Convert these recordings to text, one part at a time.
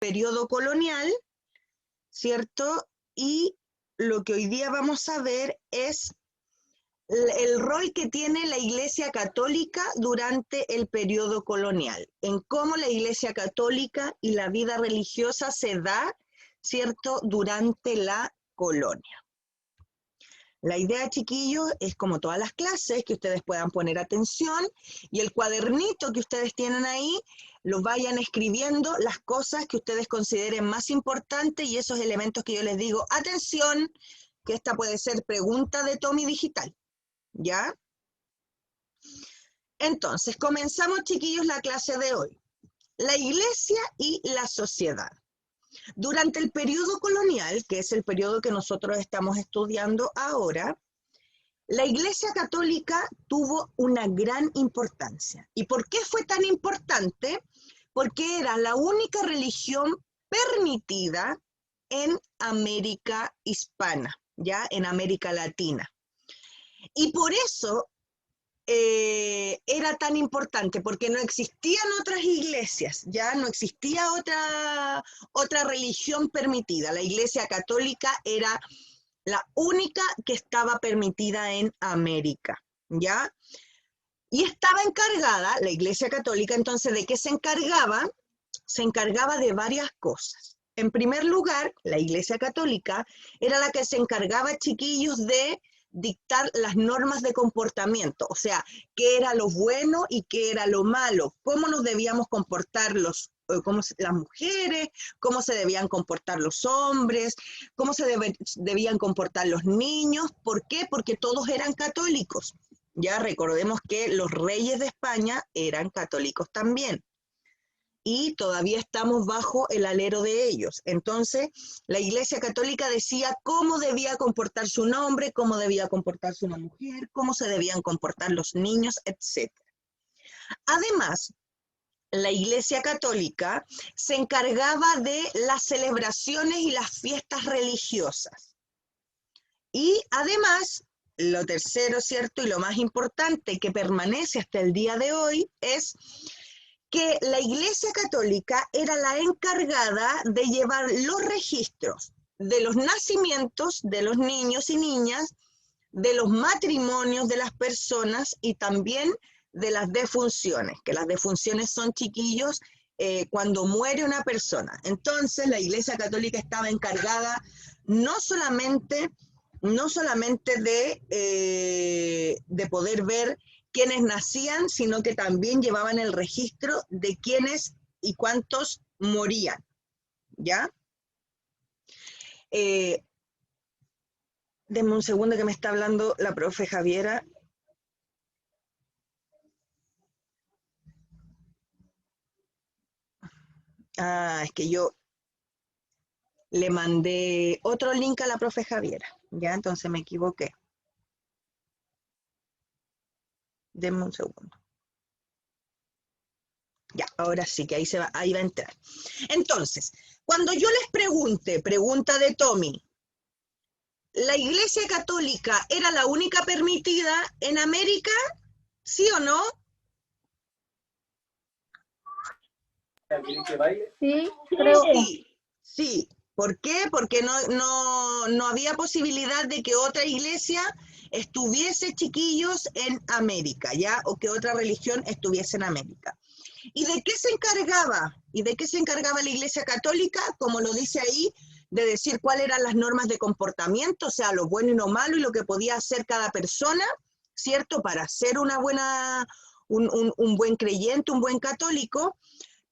periodo colonial, ¿cierto? Y lo que hoy día vamos a ver es el rol que tiene la Iglesia Católica durante el periodo colonial, en cómo la Iglesia Católica y la vida religiosa se da, ¿cierto?, durante la colonia. La idea, chiquillos, es como todas las clases, que ustedes puedan poner atención y el cuadernito que ustedes tienen ahí, lo vayan escribiendo las cosas que ustedes consideren más importantes y esos elementos que yo les digo, atención, que esta puede ser pregunta de Tommy Digital, ¿ya? Entonces, comenzamos, chiquillos, la clase de hoy. La Iglesia y la sociedad. Durante el periodo colonial, que es el periodo que nosotros estamos estudiando ahora, la Iglesia Católica tuvo una gran importancia. ¿Y por qué fue tan importante? Porque era la única religión permitida en América hispana, ¿ya? En América Latina. Y por eso era tan importante, porque no existían otras iglesias, ya no existía otra religión permitida. La Iglesia Católica era la única que estaba permitida en América, ¿ya? Y estaba encargada, la Iglesia Católica, entonces, ¿de qué se encargaba? Se encargaba de varias cosas. En primer lugar, la Iglesia Católica era la que se encargaba, chiquillos, de dictar las normas de comportamiento, o sea, qué era lo bueno y qué era lo malo, cómo nos debíamos comportar las mujeres, cómo se debían comportar los hombres, cómo se debían comportar los niños. ¿Por qué? Porque todos eran católicos. Ya recordemos que los reyes de España eran católicos también. Y todavía estamos bajo el alero de ellos. Entonces, la Iglesia Católica decía cómo debía comportarse un hombre, cómo debía comportarse una mujer, cómo se debían comportar los niños, etc. Además, la Iglesia Católica se encargaba de las celebraciones y las fiestas religiosas. Y además, lo tercero, ¿cierto? Y lo más importante que permanece hasta el día de hoy es que la Iglesia Católica era la encargada de llevar los registros de los nacimientos de los niños y niñas, de los matrimonios de las personas y también de las defunciones, que las defunciones son, chiquillos, cuando muere una persona. Entonces la Iglesia Católica estaba encargada no solamente de poder ver quienes nacían, sino que también llevaban el registro de quiénes y cuántos morían, ¿ya? Denme un segundo que me está hablando la profe Javiera. Ah, es que yo le mandé otro link a la profe Javiera, ¿ya? Entonces me equivoqué. Denme un segundo. Ya, ahora sí, que ahí va a entrar. Entonces, cuando yo les pregunte, pregunta de Tommy, ¿la Iglesia Católica era la única permitida en América? ¿Sí o no? Sí, creo. Sí. ¿Por qué? Porque no había posibilidad de que otra iglesia estuviese, chiquillos, en América, ¿ya? O que otra religión estuviese en América. ¿Y de qué se encargaba? ¿Y de qué se encargaba la Iglesia Católica? Como lo dice ahí, de decir cuáles eran las normas de comportamiento, o sea, lo bueno y lo malo y lo que podía hacer cada persona, ¿cierto? Para ser un buen creyente, un buen católico.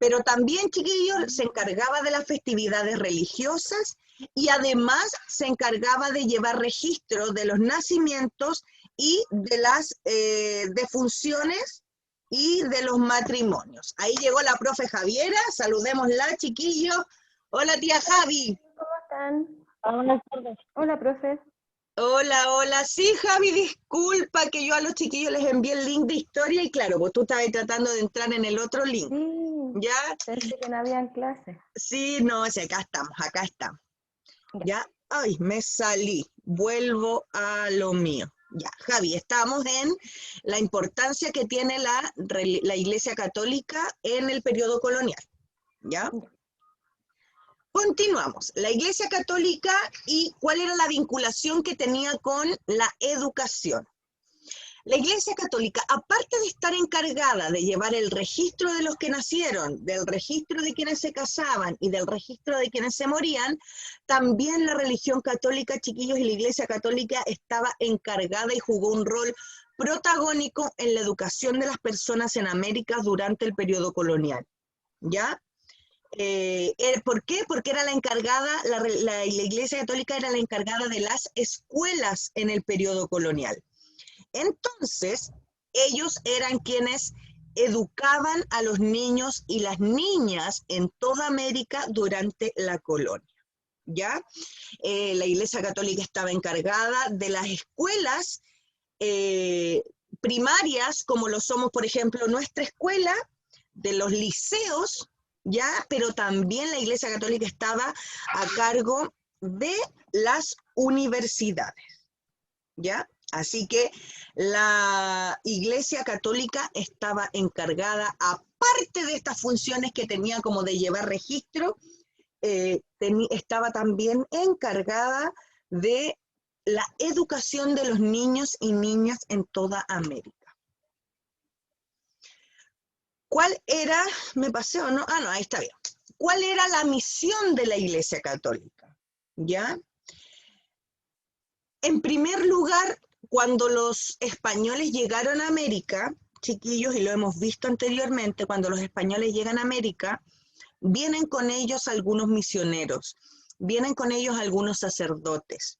Pero también, chiquillos, se encargaba de las festividades religiosas y además se encargaba de llevar registro de los nacimientos y de las defunciones y de los matrimonios. Ahí llegó la profe Javiera, saludémosla, chiquillos. Hola, tía Javi. ¿Cómo están? Buenas tardes. Hola, profe. Hola. Sí, Javi, disculpa que yo a los chiquillos les envié el link de historia y claro, pues tú estabas tratando de entrar en el otro link. Sí, ¿Ya? pensé que no habían clases. Sí, no, sí, acá estamos. ¿Ya? Ay, me salí. Vuelvo a lo mío. Ya, Javi, estamos en la importancia que tiene la Iglesia Católica en el periodo colonial. ¿Ya? Continuamos. La Iglesia Católica y cuál era la vinculación que tenía con la educación. La Iglesia Católica, aparte de estar encargada de llevar el registro de los que nacieron, del registro de quienes se casaban y del registro de quienes se morían, también la religión católica, chiquillos, y la Iglesia Católica estaba encargada y jugó un rol protagónico en la educación de las personas en América durante el periodo colonial. ¿Ya? ¿Por qué? Porque era la encargada, la Iglesia Católica era la encargada de las escuelas en el periodo colonial. Entonces, ellos eran quienes educaban a los niños y las niñas en toda América durante la colonia. ¿Ya? La Iglesia Católica estaba encargada de las escuelas primarias, como lo somos, por ejemplo, nuestra escuela, de los liceos, ¿ya? Pero también la Iglesia Católica estaba a cargo de las universidades, ¿ya? Así que la Iglesia Católica estaba encargada, aparte de estas funciones que tenía como de llevar registro, estaba también encargada de la educación de los niños y niñas en toda América. ¿Cuál era, me pasé o no? Ah, no, ahí está bien. ¿Cuál era la misión de la Iglesia Católica? ¿Ya? En primer lugar, cuando los españoles llegaron a América, chiquillos, y lo hemos visto anteriormente, cuando los españoles llegan a América, vienen con ellos algunos misioneros, vienen con ellos algunos sacerdotes,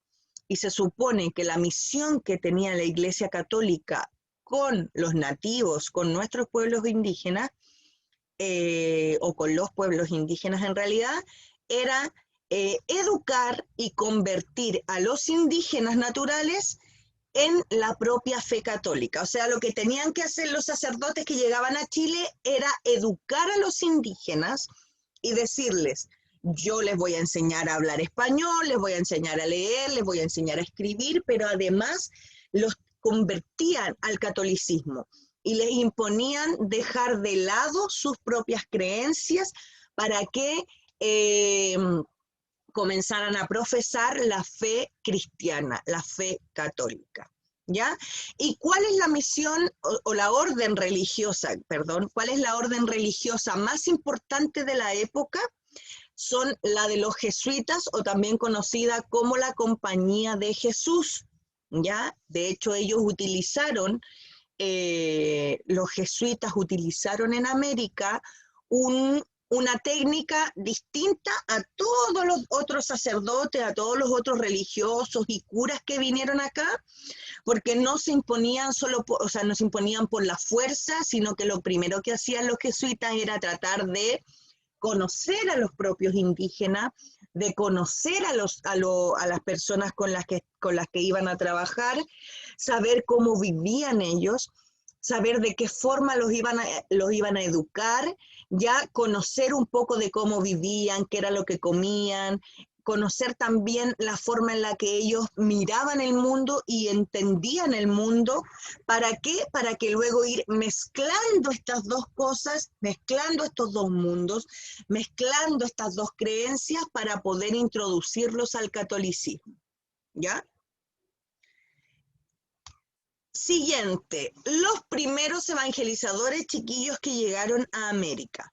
y se supone que la misión que tenía la Iglesia Católica con los nativos, con nuestros pueblos indígenas, o con los pueblos indígenas en realidad, era educar y convertir a los indígenas naturales en la propia fe católica. O sea, lo que tenían que hacer los sacerdotes que llegaban a Chile era educar a los indígenas y decirles: yo les voy a enseñar a hablar español, les voy a enseñar a leer, les voy a enseñar a escribir, pero además los convertían al catolicismo y les imponían dejar de lado sus propias creencias para que comenzaran a profesar la fe cristiana, la fe católica. ¿Ya? ¿Y cuál es la misión o la orden religiosa, perdón, cuál es la orden religiosa más importante de la época? Son la de los jesuitas, o también conocida como la Compañía de Jesús, ¿ya? De hecho, ellos utilizaron, los jesuitas utilizaron en América una técnica distinta a todos los otros sacerdotes, a todos los otros religiosos y curas que vinieron acá, porque no se imponían no se imponían por la fuerza, sino que lo primero que hacían los jesuitas era tratar de conocer a los propios indígenas, de conocer a las personas con las que iban a trabajar, saber cómo vivían ellos, saber de qué forma los iban a educar, ya conocer un poco de cómo vivían, qué era lo que comían, conocer también la forma en la que ellos miraban el mundo y entendían el mundo. ¿Para qué? Para que luego ir mezclando estas dos cosas, mezclando estos dos mundos, mezclando estas dos creencias para poder introducirlos al catolicismo. ¿Ya? Siguiente, los primeros evangelizadores, chiquillos, que llegaron a América.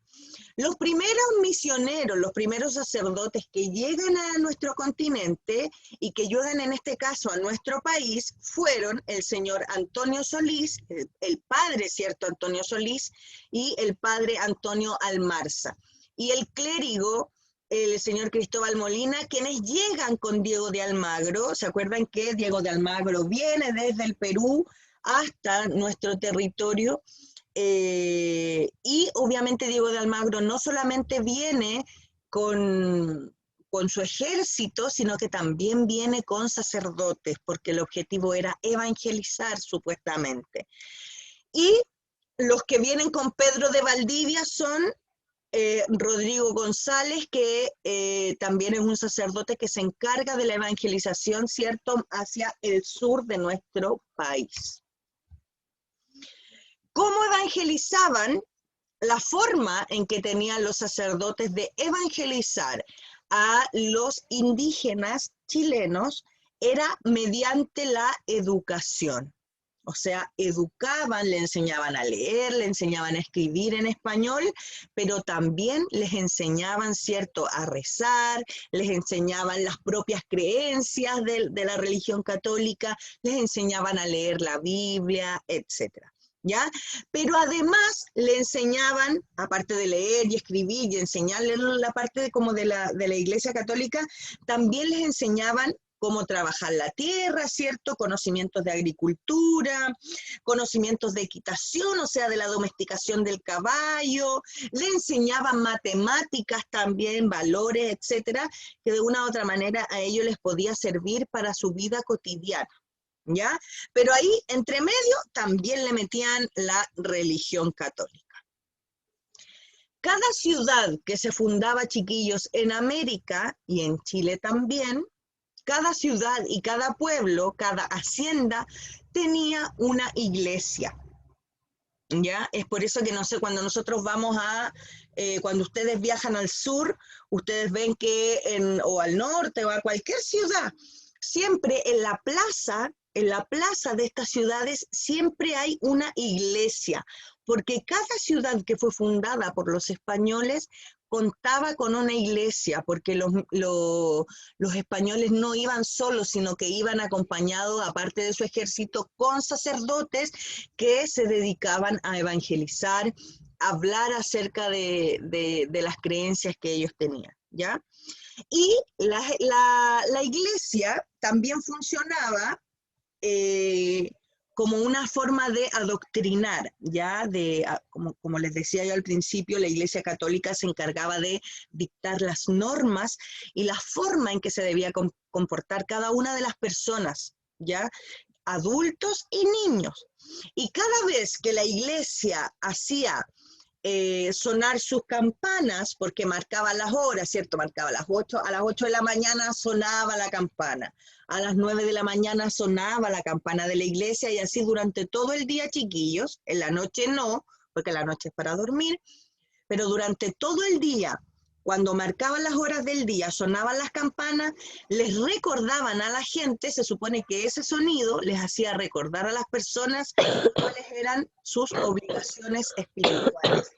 Los primeros misioneros, los primeros sacerdotes que llegan a nuestro continente y que llegan en este caso a nuestro país fueron el señor Antonio Solís, el padre, ¿cierto? Antonio Solís, y el padre Antonio Almarza. Y el clérigo, el señor Cristóbal Molina, quienes llegan con Diego de Almagro. ¿Se acuerdan que Diego de Almagro viene desde el Perú hasta nuestro territorio? Y obviamente Diego de Almagro no solamente viene con su ejército, sino que también viene con sacerdotes, porque el objetivo era evangelizar supuestamente. Y los que vienen con Pedro de Valdivia son Rodrigo González, que también es un sacerdote que se encarga de la evangelización, ¿cierto?, hacia el sur de nuestro país. ¿Cómo evangelizaban? La forma en que tenían los sacerdotes de evangelizar a los indígenas chilenos era mediante la educación. O sea, educaban, le enseñaban a leer, le enseñaban a escribir en español, pero también les enseñaban, ¿cierto?, a rezar, les enseñaban las propias creencias de la religión católica, les enseñaban a leer la Biblia, etcétera. ¿Ya? Pero además le enseñaban, aparte de leer y escribir y enseñarles la parte como de la Iglesia Católica, también les enseñaban cómo trabajar la tierra, ¿cierto? Conocimientos de agricultura, conocimientos de equitación, o sea, de la domesticación del caballo, le enseñaban matemáticas también, valores, etcétera, que de una u otra manera a ellos les podía servir para su vida cotidiana. ¿Ya? Pero ahí, entre medio, también le metían la religión católica. Cada ciudad que se fundaba, chiquillos, en América y en Chile también, cada ciudad y cada pueblo, cada hacienda, tenía una iglesia. ¿Ya? Es por eso que, no sé, cuando nosotros vamos cuando ustedes viajan al sur, ustedes ven que, o al norte o a cualquier ciudad, siempre en la plaza de estas ciudades siempre hay una iglesia, porque cada ciudad que fue fundada por los españoles contaba con una iglesia, porque los españoles no iban solos, sino que iban acompañados, aparte de su ejército, con sacerdotes que se dedicaban a evangelizar, a hablar acerca de las creencias que ellos tenían, ¿ya? Y la iglesia también funcionaba como una forma de adoctrinar, ¿ya? Como les decía yo al principio, la Iglesia Católica se encargaba de dictar las normas y la forma en que se debía comportar cada una de las personas, ¿ya? Adultos y niños. Y cada vez que la Iglesia hacía sonar sus campanas, porque marcaba las horas, ¿cierto? Marcaba las 8, a las 8 de la mañana sonaba la campana, a las 9 de la mañana sonaba la campana de la iglesia, y así durante todo el día, chiquillos. En la noche no, porque la noche es para dormir, pero durante todo el día, cuando marcaban las horas del día, sonaban las campanas, les recordaban a la gente, se supone que ese sonido les hacía recordar a las personas cuáles eran sus obligaciones espirituales,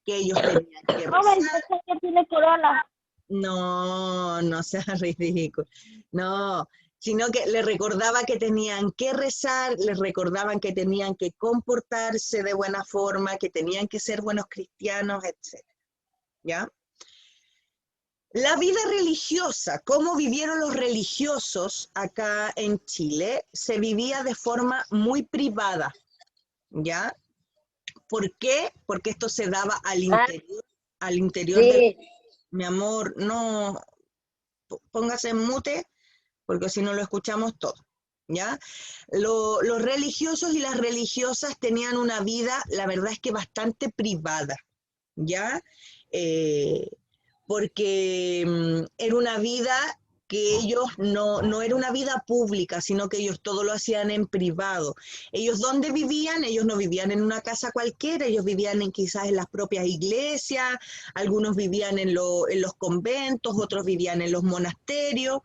que ellos tenían que rezar. que tiene corona. No, no sea ridículo, no, sino que les recordaba que tenían que rezar, les recordaban que tenían que comportarse de buena forma, que tenían que ser buenos cristianos, etc. ¿Ya? La vida religiosa, cómo vivieron los religiosos acá en Chile, se vivía de forma muy privada, ¿ya? ¿Por qué? Porque esto se daba al interior Sí. mi amor, no, póngase en mute, porque si no lo escuchamos todo, ¿ya? Los religiosos y las religiosas tenían una vida, la verdad es que bastante privada, ¿ya? Porque era una vida que ellos no era una vida pública, sino que ellos todo lo hacían en privado. Ellos, ¿dónde vivían? Ellos no vivían en una casa cualquiera, ellos vivían quizás en las propias iglesias, algunos vivían en los conventos, otros vivían en los monasterios,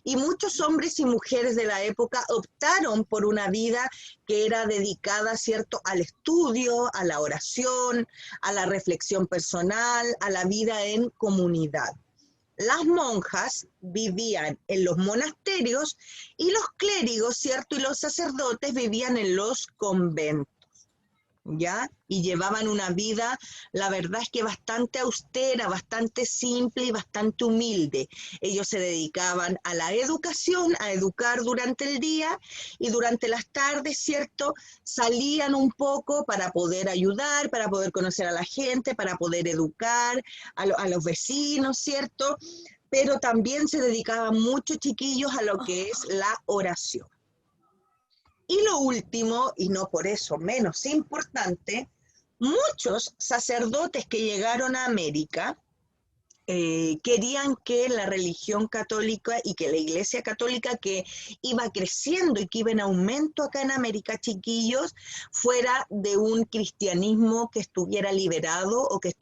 y muchos hombres y mujeres de la época optaron por una vida que era dedicada, ¿cierto?, al estudio, a la oración, a la reflexión personal, a la vida en comunidad. Las monjas vivían en los monasterios y los clérigos, ¿cierto?, y los sacerdotes vivían en los conventos, ¿ya? Y llevaban una vida, la verdad es que bastante austera, bastante simple y bastante humilde. Ellos se dedicaban a la educación, a educar durante el día, y durante las tardes, ¿cierto?, salían un poco para poder ayudar, para poder conocer a la gente, para poder educar a los vecinos, ¿cierto? Pero también se dedicaban muchos chiquillos a lo que es la oración. Y lo último, y no por eso menos importante, muchos sacerdotes que llegaron a América querían que la religión católica y que la iglesia católica, que iba creciendo y que iba en aumento acá en América, chiquillos, fuera de un cristianismo que estuviera liberado o que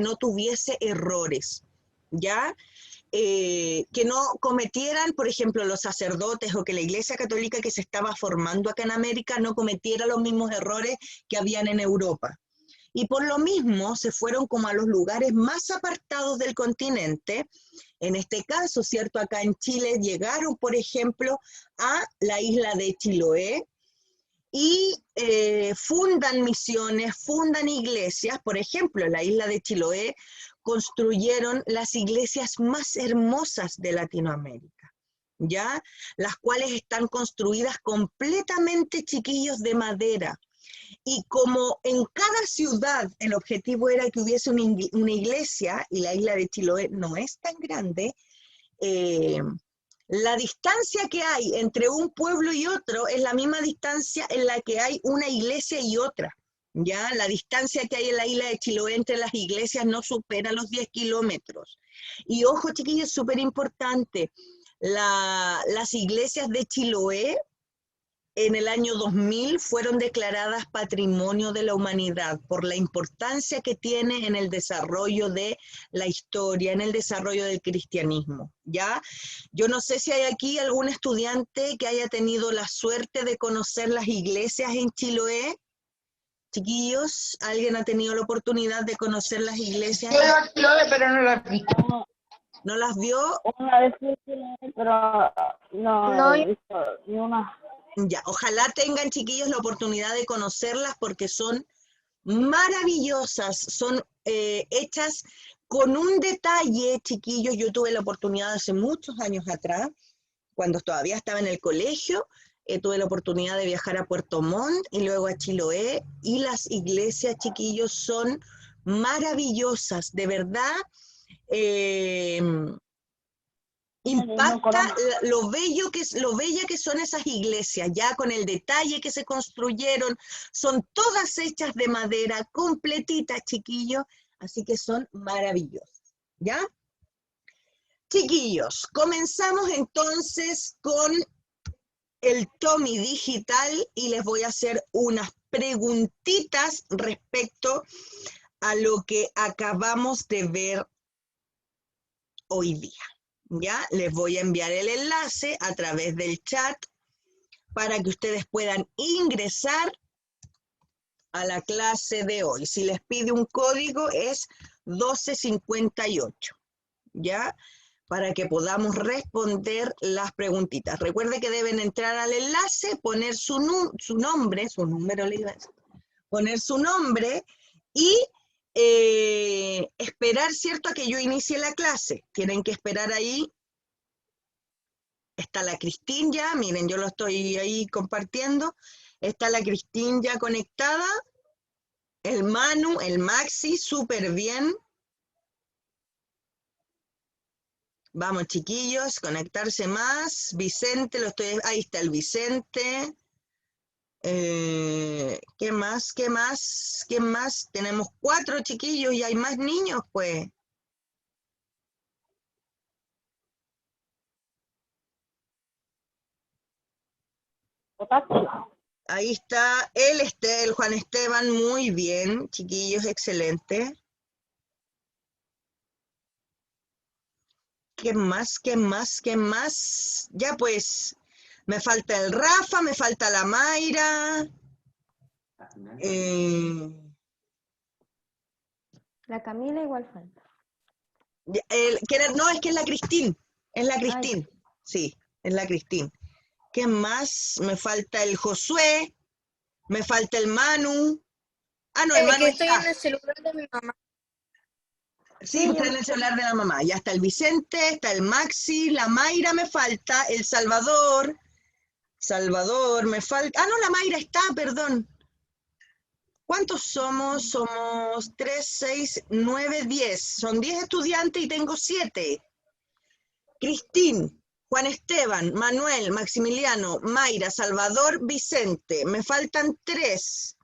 no tuviese errores, ¿ya? Que no cometieran, por ejemplo, los sacerdotes o que la Iglesia Católica que se estaba formando acá en América no cometiera los mismos errores que habían en Europa. Y por lo mismo se fueron como a los lugares más apartados del continente. En este caso, ¿cierto? Acá en Chile llegaron, por ejemplo, a la isla de Chiloé y fundan misiones, fundan iglesias. Por ejemplo, en la isla de Chiloé construyeron las iglesias más hermosas de Latinoamérica, ¿ya? Las cuales están construidas completamente, chiquillos, de madera. Y como en cada ciudad el objetivo era que hubiese una iglesia, y la isla de Chiloé no es tan grande, la distancia que hay entre un pueblo y otro es la misma distancia en la que hay una iglesia y otra. ¿Ya? La distancia que hay en la isla de Chiloé entre las iglesias no supera los 10 kilómetros. Y ojo, chiquillos, súper importante, las iglesias de Chiloé en el año 2000 fueron declaradas Patrimonio de la Humanidad por la importancia que tiene en el desarrollo de la historia, en el desarrollo del cristianismo, ¿ya? Yo no sé si hay aquí algún estudiante que haya tenido la suerte de conocer las iglesias en Chiloé. Chiquillos, ¿alguien ha tenido la oportunidad de conocer las iglesias? Yo iba a Chiloé, pero no las vi. ¿No las vio? Una vez fui a Chiloé, pero no he visto ni una. Ya, ojalá tengan, chiquillos, la oportunidad de conocerlas porque son maravillosas, son hechas con un detalle, chiquillos. Yo tuve la oportunidad hace muchos años atrás, cuando todavía estaba en el colegio, tuve la oportunidad de viajar a Puerto Montt y luego a Chiloé, y las iglesias, chiquillos, son maravillosas, de verdad. Impacta lo bella que son esas iglesias, ya con el detalle que se construyeron, son todas hechas de madera, completitas, chiquillos, así que son maravillosas, ¿ya? Chiquillos, comenzamos entonces con el Tommy Digital y les voy a hacer unas preguntitas respecto a lo que acabamos de ver hoy día. Ya les voy a enviar el enlace a través del chat para que ustedes puedan ingresar a la clase de hoy. Si les pide un código es 1258, ¿ya? Para que podamos responder las preguntitas. Recuerde que deben entrar al enlace, poner su nombre, poner su nombre y esperar, ¿cierto?, a que yo inicie la clase. Tienen que esperar ahí. Está la Cristín ya, miren, yo lo estoy ahí compartiendo. Está la Cristín ya conectada. El Manu, el Maxi, súper bien. Vamos, chiquillos, conectarse más. Vicente, ahí está el Vicente. ¿Qué más? ¿Qué más? ¿Qué más? Tenemos 4 chiquillos y hay más niños, pues. Ahí está el Juan Esteban, muy bien, chiquillos, excelente. ¿Qué más? ¿Qué más? ¿Qué más? Ya pues, me falta el Rafa, me falta la Mayra. La Camila igual falta. No, es que es la Cristín. Es la Cristín. Ay. Sí, es la Cristín. ¿Qué más? Me falta el Josué. Me falta el Manu. Ah, no, el Manu que está. estoy en el celular de mi mamá. Sí, está en el celular de la mamá. Ya está el Vicente, está el Maxi, la Mayra me falta, el Salvador. Salvador, me falta. Ah, no, la Mayra está, perdón. ¿Cuántos somos? Somos 3, 6, 9, 10. Son 10 estudiantes y tengo 7. Cristín, Juan Esteban, Manuel, Maximiliano, Mayra, Salvador, Vicente. Me faltan 3.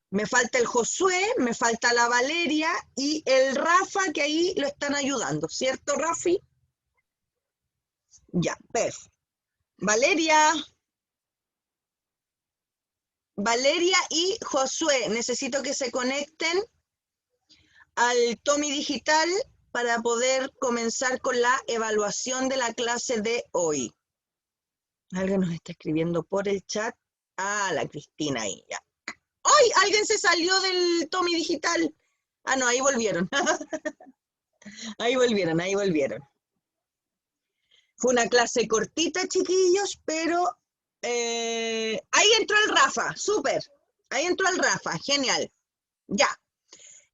Me falta el Josué, me falta la Valeria y el Rafa, que ahí lo están ayudando, ¿cierto, Rafi? Ya, perfecto. Valeria y Josué, necesito que se conecten al Tommy Digital para poder comenzar con la evaluación de la clase de hoy. Alguien nos está escribiendo por el chat. Ah, la Cristina ahí, ya. ¡Ay! Alguien se salió del Tommy Digital. Ah, no, ahí volvieron. Ahí volvieron, ahí volvieron. Fue una clase cortita, chiquillos, pero ahí entró el Rafa, súper. Ahí entró el Rafa, genial. Ya.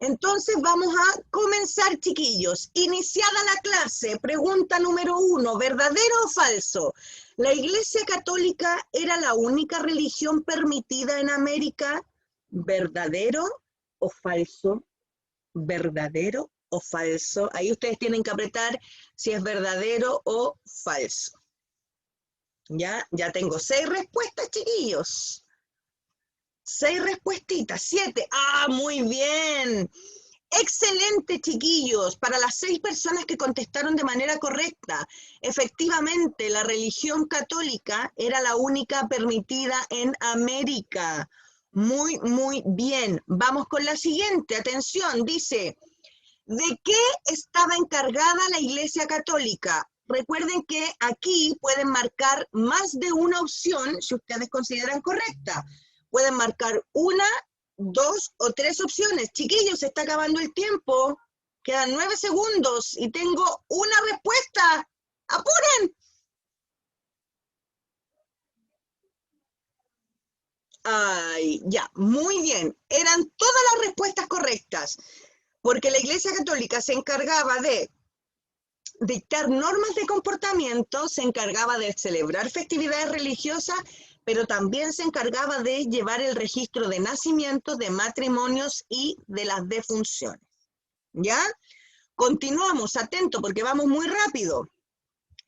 Entonces vamos a comenzar, chiquillos. Iniciada la clase, pregunta número 1, ¿verdadero o falso? ¿La Iglesia Católica era la única religión permitida en América? ¿Verdadero o falso? ¿Verdadero o falso? Ahí ustedes tienen que apretar si es verdadero o falso. Ya tengo 6 respuestas, chiquillos. 6 respuestitas, 7. ¡Ah, muy bien! Excelente, chiquillos. Para las 6 personas que contestaron de manera correcta, efectivamente, la religión católica era la única permitida en América. Muy, muy bien. Vamos con la siguiente. Atención, dice, ¿de qué estaba encargada la Iglesia Católica? Recuerden que aquí pueden marcar más de una opción si ustedes consideran correcta. Pueden marcar 1, 2 o 3 opciones. Chiquillos, se está acabando el tiempo. Quedan 9 segundos y tengo una respuesta. ¡Apuren! Ay, ya, muy bien. Eran todas las respuestas correctas. Porque la Iglesia Católica se encargaba de dictar normas de comportamiento, se encargaba de celebrar festividades religiosas, pero también se encargaba de llevar el registro de nacimientos, de matrimonios y de las defunciones. ¿Ya? Continuamos, atento, porque vamos muy rápido.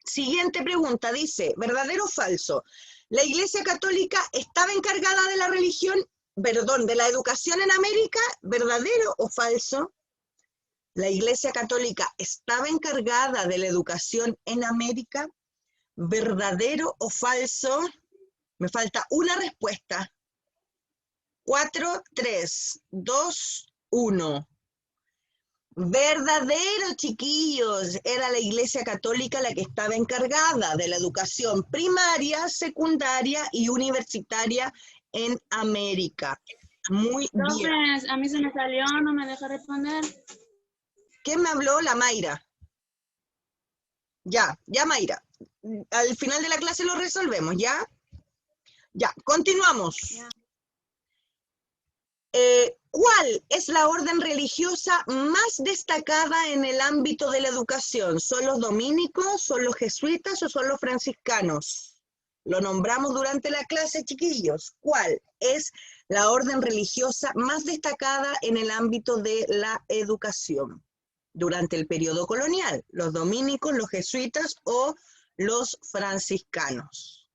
Siguiente pregunta, dice, ¿verdadero o falso? ¿La Iglesia Católica estaba encargada de la de la educación en América? ¿Verdadero o falso? ¿La Iglesia Católica estaba encargada de la educación en América? ¿Verdadero o falso? Me falta una respuesta. 4, 3, 2, 1. Verdadero, chiquillos. Era la Iglesia Católica la que estaba encargada de la educación primaria, secundaria y universitaria en América. Muy bien. Profes, a mí se me salió, no me deja responder. ¿Quién me habló? La Mayra. Ya, Mayra. Al final de la clase lo resolvemos, ¿ya? Ya, continuamos. Ya. ¿Cuál es la orden religiosa más destacada en el ámbito de la educación? ¿Son los dominicos, son los jesuitas o son los franciscanos? Lo nombramos durante la clase, chiquillos. ¿Cuál es la orden religiosa más destacada en el ámbito de la educación durante el periodo colonial? ¿Los dominicos, los jesuitas o los franciscanos?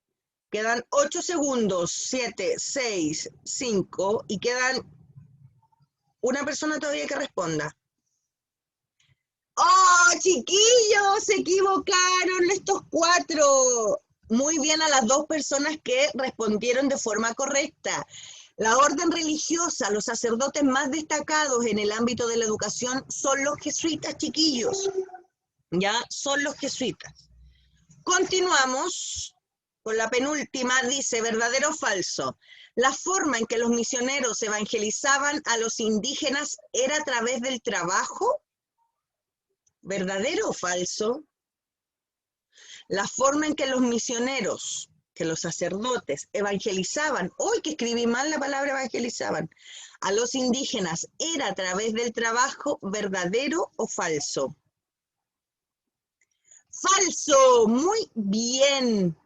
Quedan 8 segundos, 7, 6, 5, y quedan una persona todavía que responda. ¡Oh, chiquillos! Se equivocaron estos 4. Muy bien a las 2 personas que respondieron de forma correcta. La orden religiosa, los sacerdotes más destacados en el ámbito de la educación son los jesuitas, chiquillos. Ya, son los jesuitas. Continuamos con la penúltima, dice, ¿verdadero o falso? La forma en que los misioneros evangelizaban a los indígenas era a través del trabajo. ¿Verdadero o falso? La forma en que los misioneros, que los sacerdotes evangelizaban, hoy que escribí mal la palabra evangelizaban, a los indígenas era a través del trabajo. ¿Verdadero o falso? Falso, muy bien.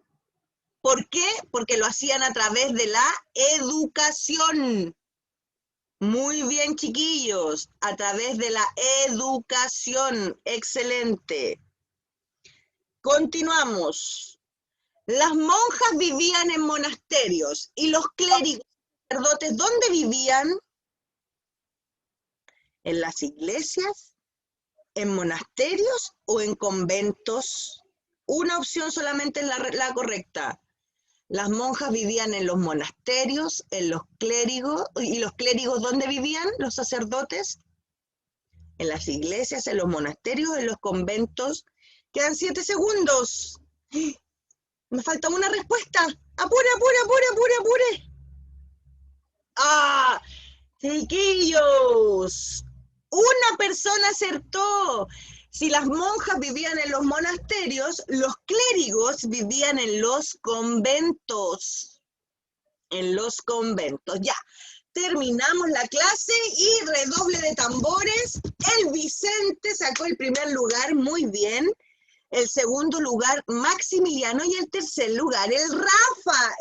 ¿Por qué? Porque lo hacían a través de la educación. Muy bien, chiquillos, a través de la educación. Excelente. Continuamos. Las monjas vivían en monasterios y los clérigos sacerdotes, ¿dónde vivían? ¿En las iglesias? ¿En monasterios o en conventos? Una opción solamente es la correcta. Las monjas vivían en los monasterios, en los clérigos, ¿y los clérigos dónde vivían? Los sacerdotes En las iglesias, en los monasterios, en los conventos. Quedan 7 segundos. Me falta una respuesta. ¡Apure, apure, apure, apure, apure! ¡Ah! Chiquillos, una persona acertó. Si las monjas vivían en los monasterios, los clérigos vivían en los conventos. En los conventos, ya. Terminamos la clase y redoble de tambores. El Vicente sacó el primer lugar, muy bien. El segundo lugar, Maximiliano, y el tercer lugar, el Rafa.